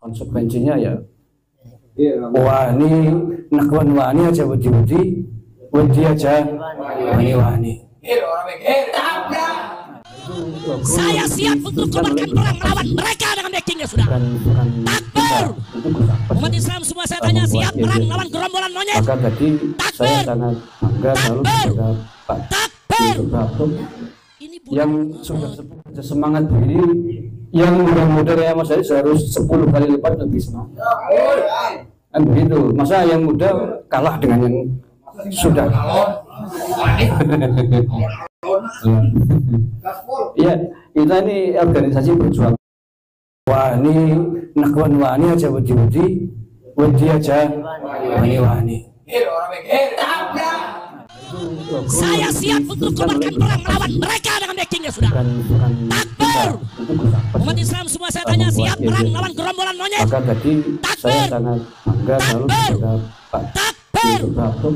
Konsekuensinya ya wani nakwan wani aja wedi aja wani. Saya siap untuk kobarkan perang melawan mereka dengan backingnya sudah. Takbir. Umat Islam semua saya tanya siap perang melawan gerombolan monyet. Maka tadi saya sangat bangga selalu kepada Pak Suprapto yang sudah semangat begini, yang muda-muda kayak Mas Haris harus 10 kali lipat lebih semangat. Kan begitu. Masa yang muda kalah dengan yang sudah. Ya, kita ini organisasi berjuang. Wani nakwan wani aja wedi aja wani. Saya siap untuk kobarkan perang melawan mereka dengan backingnya sudah. Takbir. Umat Islam semua saya tanya siap perang melawan gerombolan monyet. Maka tadi saya sangat bangga selalu kepada Pak Suprapto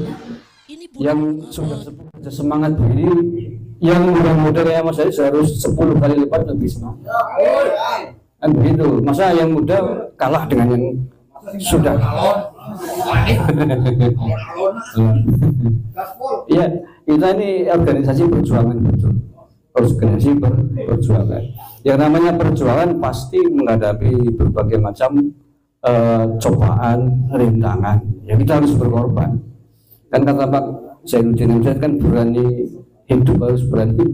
yang sudah semangat begini, yang muda-muda kayak Mas Haris harus 10 kali lipat lebih semangat. Kan begitu. Masa yang muda kalah dengan yang sudah. Ya, kita ini organisasi perjuangan betul. Organisasi perjuangan. Yang namanya perjuangan pasti menghadapi berbagai macam cobaan, rintangan. Ya kita harus berkorban. Kan kata Pak Zainuddin Amjad kan berani hidup harus berani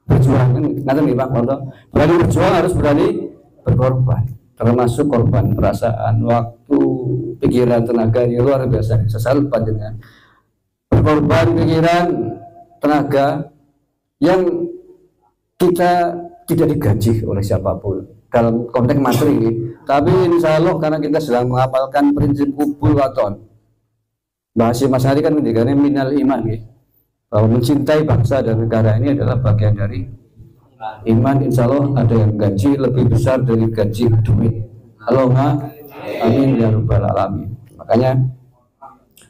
berjuang kan. Nggak nih Pak Ponto. Berani berjuang harus berani berkorban. Termasuk korban perasaan, waktu, pikiran, tenaga yang luar biasa. Saya salut panjenengan. Berkorban pikiran, tenaga yang kita tidak digaji oleh siapapun dalam konteks materi ini. Tapi insya Allah karena kita sedang menghafalkan prinsip kubul waton. Bahasa Mas Hari kan menjadikannya minal iman ya. Bahwa mencintai bangsa dan negara ini adalah bagian dari iman. Insya Allah ada yang gaji lebih besar dari gaji duit. Allahumma amin ya rabbal alamin. Makanya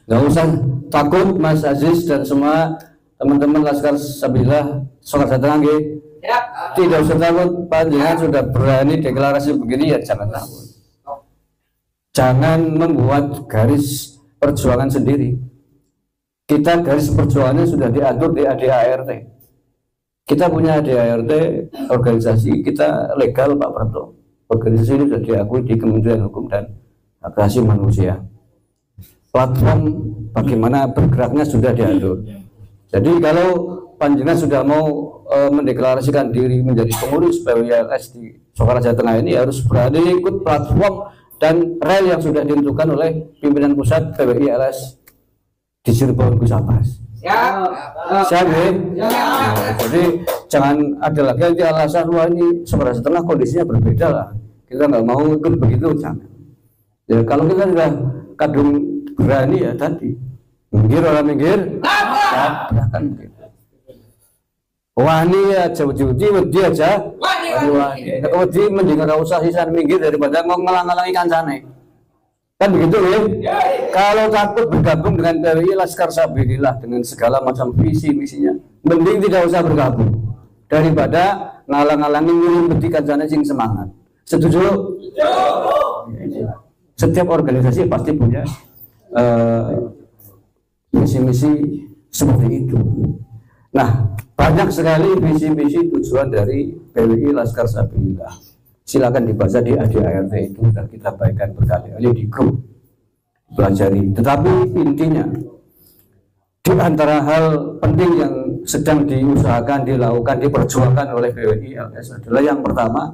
nggak usah takut Mas Aziz dan semua teman-teman Laskar Sabilillah sholat datang lagi. Tidak usah takut, panjenengan sudah berani deklarasi begini ya jangan takut. Jangan membuat garis perjuangan sendiri. Kita garis perjuangannya sudah diatur di ADART. Kita punya ADART, organisasi kita legal Pak Prato. Organisasi ini sudah diakui di Kementerian Hukum dan Hak Asasi Manusia. Platform bagaimana bergeraknya sudah diatur. Jadi kalau panjenengan sudah mau mendeklarasikan diri menjadi pengurus PWILS di Sokaraja Tengah ini harus berani ikut platform dan rel yang sudah ditentukan oleh pimpinan pusat PWILS di Cirebon Gusapas. Siap ya? Jadi jangan ada lagi nanti alasan wah ini Sokaraja Tengah kondisinya berbeda lah. Kita nggak mau ikut begitu, jangan. Ya kalau kita sudah kadung berani ya tadi minggir orang minggir, tabrakan gitu. Wani aja wedi aja wani. Wedi mending ora usah sisan minggir daripada ngalang-alangi kancane. Kan begitu ya? Kalau takut bergabung dengan PWI Laskar Sabilillah dengan segala macam visi misinya, mending tidak usah bergabung daripada ngalang-alangi nyuruh kancane sing semangat. Setuju? Setiap organisasi pasti punya misi-misi seperti itu. Nah, banyak sekali visi-visi tujuan dari PWI Laskar Sabilillah. Silakan dibaca di ADART itu dan kita baikkan berkali-kali di grup pelajari. Tetapi intinya di antara hal penting yang sedang diusahakan, dilakukan, diperjuangkan oleh PWI LS adalah yang pertama,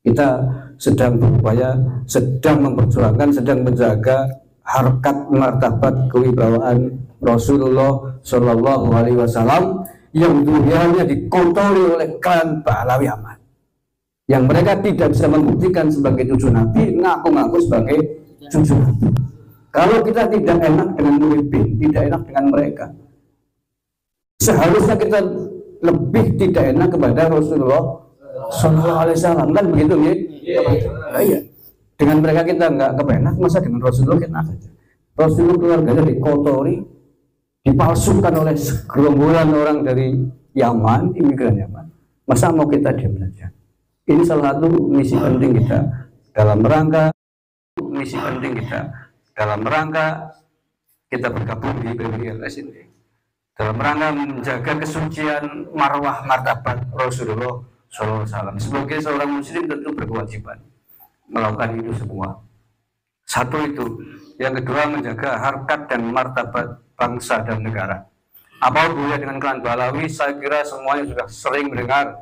kita sedang berupaya, sedang memperjuangkan, sedang menjaga harkat martabat kewibawaan Rasulullah Shallallahu Alaihi Wasallam yang dunianya dikontrol oleh klan Pahlawi Ahmad, yang mereka tidak bisa membuktikan sebagai cucu Nabi, ngaku-ngaku sebagai cucu Nabi. Kalau kita tidak enak dengan Muhyiddin, tidak enak dengan mereka, seharusnya kita lebih tidak enak kepada Rasulullah Sallallahu Alaihi Wasallam, kan begitu ya? Iya. Dengan mereka kita nggak kepenak, masa dengan Rasulullah kita aja. Rasulullah keluarganya dikotori, dipalsukan oleh gerombolan orang dari Yaman, imigran Yaman. Masa mau kita diam saja? Ini salah satu misi penting kita dalam rangka kita bergabung di PBILS ini, dalam rangka menjaga kesucian marwah martabat Rasulullah SAW. Sebagai seorang muslim tentu berkewajiban melakukan itu semua. Satu itu, yang kedua menjaga harkat dan martabat bangsa dan negara. Apa hubungannya dengan klan Balawi? Saya kira semuanya sudah sering mendengar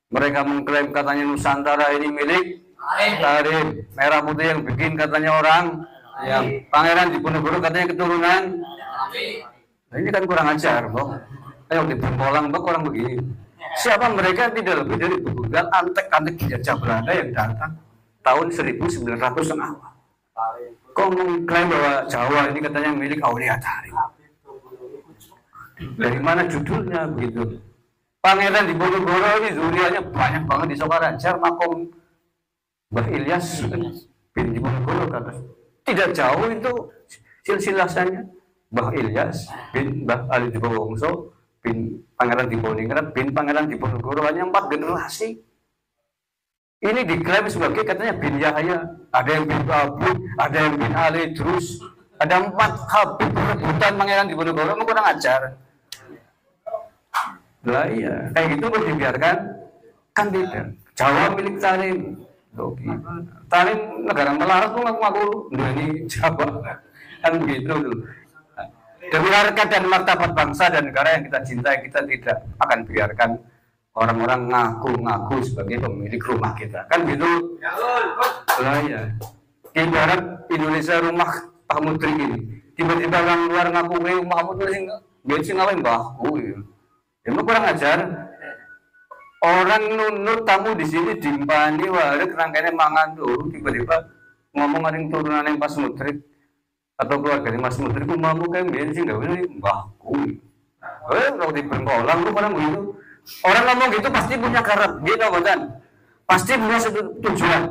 mereka mengklaim katanya Nusantara ini milik Tarim, merah putih yang bikin katanya orang, yang Pangeran Diponegoro katanya keturunan. Nah, ini kan kurang ajar, Bok. Ayo di Bengkolang, Bok, orang begini. Siapa mereka? Tidak lebih dari begal antek-antek penjajah Belanda yang datang tahun 1900 an awal. Kok mengklaim bahwa Jawa ini katanya milik Aulia Tarim? Dari mana judulnya begitu? Pangeran Diponegoro ini zuriatnya banyak banget di Sokaraja, makom Mbah Ilyas bin Diponegoro kata. Tidak jauh itu silsilahnya. Mbah Ilyas bin Mbah Ali Dipowongso bin Pangeran Diponegoro bin Pangeran Diponegoro, hanya 4 generasi. Ini diklaim sebagai katanya bin Yahya, ada yang bin Abu, ada yang bin Ali, terus ada 4 habib perebutan Pangeran Diponegoro, kurang ajar. Lah iya, kayak gitu boleh dibiarkan? Kan tidak. Jawa milik Tarim. Tarim negara melarat tuh ngaku-ngaku ini Jawa. Kan begitu tuh. Demi harkat dan martabat bangsa dan negara yang kita cintai, kita tidak akan biarkan orang-orang ngaku-ngaku sebagai pemilik rumah kita. Kan gitu. Lah iya. Ibarat Indonesia rumah Pak Mudrik ini. Tiba-tiba orang luar ngaku rumah Mudrik sing ngapain mbahku ya. Emang kurang ajar. Orang nunut tamu di sini dimpani warik rangkaian mangan tuh, tiba-tiba ngomong ada yang turunan yang Mas Mudrik atau keluarga Mas Mudrik, mampu kayak bensin nggak boleh mbahku. Kalau di Bengkolang tuh orang begitu. Orang ngomong gitu pasti punya karat, gitu kan? Pasti punya satu tujuan.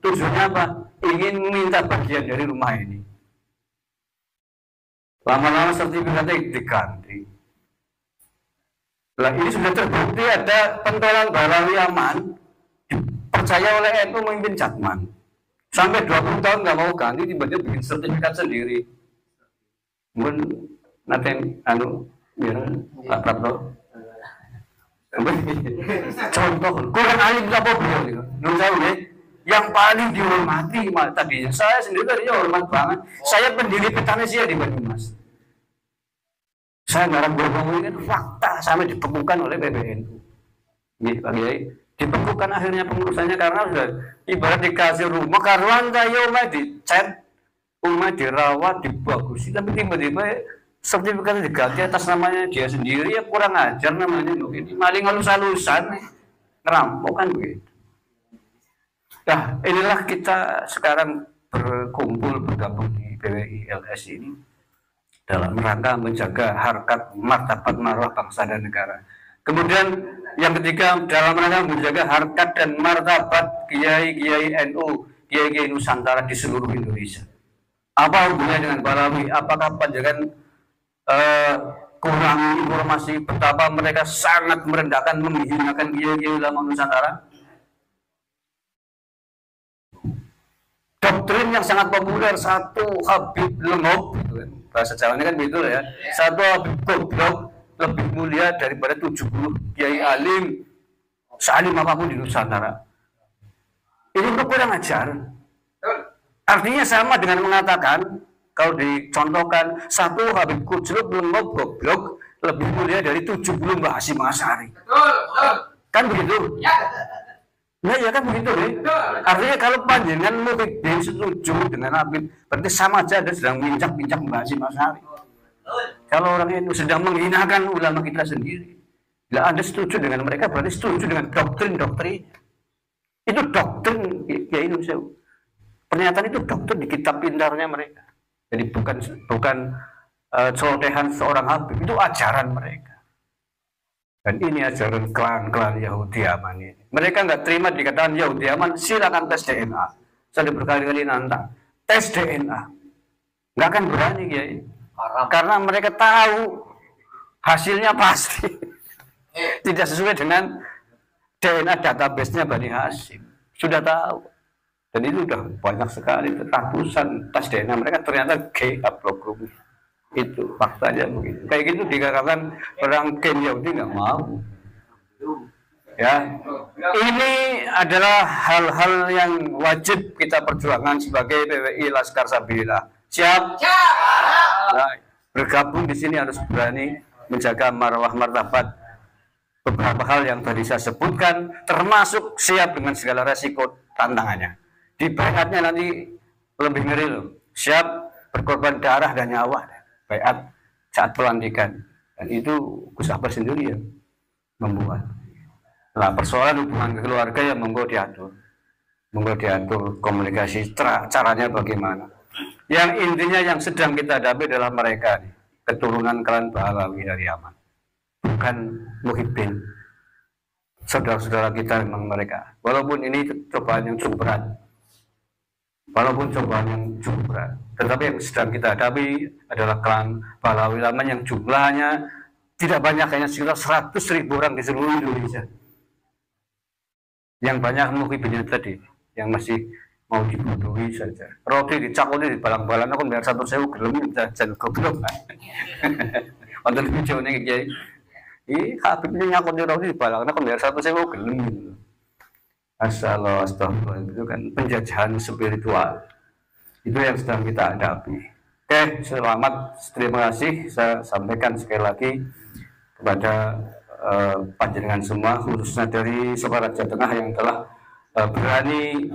Tujuannya apa? Ingin minta bagian dari rumah ini. Lama-lama sertifikatnya diganti. Lah ini sudah terbukti ada pentolan Balawi Yaman dipercaya oleh NU memimpin Jatman sampai 20 tahun nggak mau ganti, tiba-tiba bikin sertifikat sendiri. Mungkin nanti biar Pak Prapto contoh kurang alim apa beliau menurut saya yang paling dihormati tadinya saya sendiri tadinya hormat banget. Saya pendiri Petanesia di Banyumas. Saya ngarang ngomong ini fakta sampai dibekukan oleh PBNU. Pak Kiai, dibekukan akhirnya pengurusannya karena sudah ibarat dikasih rumah karuan saya umah dicat, umah dirawat, dibagusi, tapi tiba-tiba sertifikatnya diganti atas namanya dia sendiri, ya kurang ajar namanya. Ini maling halus-halusan, ngerampok kan begitu. Nah, inilah kita sekarang berkumpul bergabung di PBILS ini dalam rangka menjaga harkat martabat marwah bangsa dan negara. Kemudian yang ketiga, dalam rangka menjaga harkat dan martabat kiai-kiai NU, kiai-kiai Nusantara di seluruh Indonesia. Apa hubungannya dengan Balawi? Apakah panjangan kurang informasi betapa mereka sangat merendahkan, menghinakan kiai-kiai ulama Nusantara? Doktrin yang sangat populer, satu Habib Lengop, bahasa Jawanya kan begitu ya. Satu Habib goblok lebih mulia daripada 70 kiai alim, sealim apapun di Nusantara. Ini kurang ajar. Artinya sama dengan mengatakan, kalau dicontohkan, satu Habib Kujluk Lengop goblok lebih mulia dari 70 Mbah Hasyim Asy'ari. Kan begitu? Nah ya kan begitu deh. Artinya kalau panjenengan Muhyiddin setuju dengan Habib, berarti sama aja Anda sedang minjak-minjak Mbah Hasyim Asy'ari. Kalau orang itu sedang menghinakan ulama kita sendiri, bila Anda setuju dengan mereka, berarti setuju dengan doktrin-doktrin. Itu doktrin ya Indonesia. Pernyataan itu doktrin di kitab pintarnya mereka. Jadi bukan celotehan seorang Habib, itu ajaran mereka. Dan ini ajaran klan-klan Yahudi Yaman ini. Mereka nggak terima dikatakan Yahudi Yaman, silakan tes DNA. Saya berkali-kali nantang, tes DNA. Nggak akan berani ya, karena mereka tahu hasilnya pasti tidak sesuai dengan DNA database-nya Bani Hashim. Sudah tahu. Dan itu sudah banyak sekali, ratusan tes DNA mereka ternyata gay haplogrum. Itu faktanya begitu. Kayak gitu dikatakan orang Ken Yahudi nggak mau. Ya, ini adalah hal-hal yang wajib kita perjuangkan sebagai PWI Laskar Sabilillah. Siap? Nah, bergabung di sini harus berani menjaga marwah martabat beberapa hal yang tadi saya sebutkan, termasuk siap dengan segala resiko tantangannya. Di bayatnya nanti lebih ngeri loh. Siap berkorban darah dan nyawa. Bayat saat pelantikan, dan itu Gus Akbar sendiri yang membuat. Nah, persoalan hubungan keluarga yang monggo diatur komunikasi caranya bagaimana. Yang intinya yang sedang kita hadapi adalah mereka nih, keturunan klan Pahlawi dari Yaman, bukan Muhibbin. Saudara-saudara kita memang mereka. Walaupun ini cobaan yang cukup berat. Tetapi yang sedang kita hadapi adalah klan Pahlawi Yaman yang jumlahnya tidak banyak, hanya sekitar 100.000 orang di seluruh Indonesia. Yang banyak Muhibbinnya tadi, yang masih mau dibodohi saja. Roti dicakuli di balang-balang, aku biar 1.000 gelem jajan goblok. Wonten videone iki Kiai. Iki Habib nyakuli roti di balang, aku biar 1.000 gelem. Astagfirullah, itu kan penjajahan spiritual. Itu yang sedang kita hadapi. Oke, selamat, terima kasih. Saya sampaikan sekali lagi kepada panjenengan semua, khususnya dari Sokaraja Tengah yang telah berani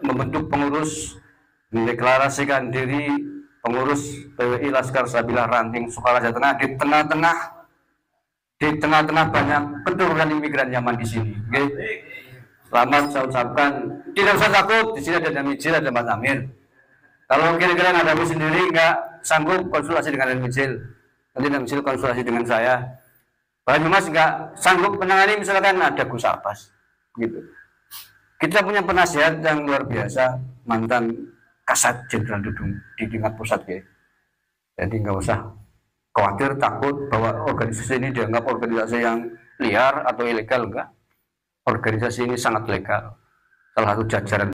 membentuk pengurus, mendeklarasikan diri pengurus PWI Laskar Sabilillah Ranting Sokaraja Tengah di tengah-tengah banyak keturunan imigran Yaman di sini. Oke. Selamat saya ucapkan, tidak usah takut, di sini ada Mijil, ada Mas Amir. Kalau kira-kira ngadami sendiri nggak sanggup, konsultasi dengan Mijil. Nanti Mijil konsultasi dengan saya. Banyumas nggak sanggup menangani, misalkan ada Gus Abbas, gitu. Kita punya penasihat yang luar biasa, mantan Kasat Jenderal Dudung di tingkat pusat, ya. Jadi nggak usah khawatir, takut bahwa organisasi ini dianggap organisasi yang liar atau ilegal, enggak. Organisasi ini sangat legal, salah satu jajaran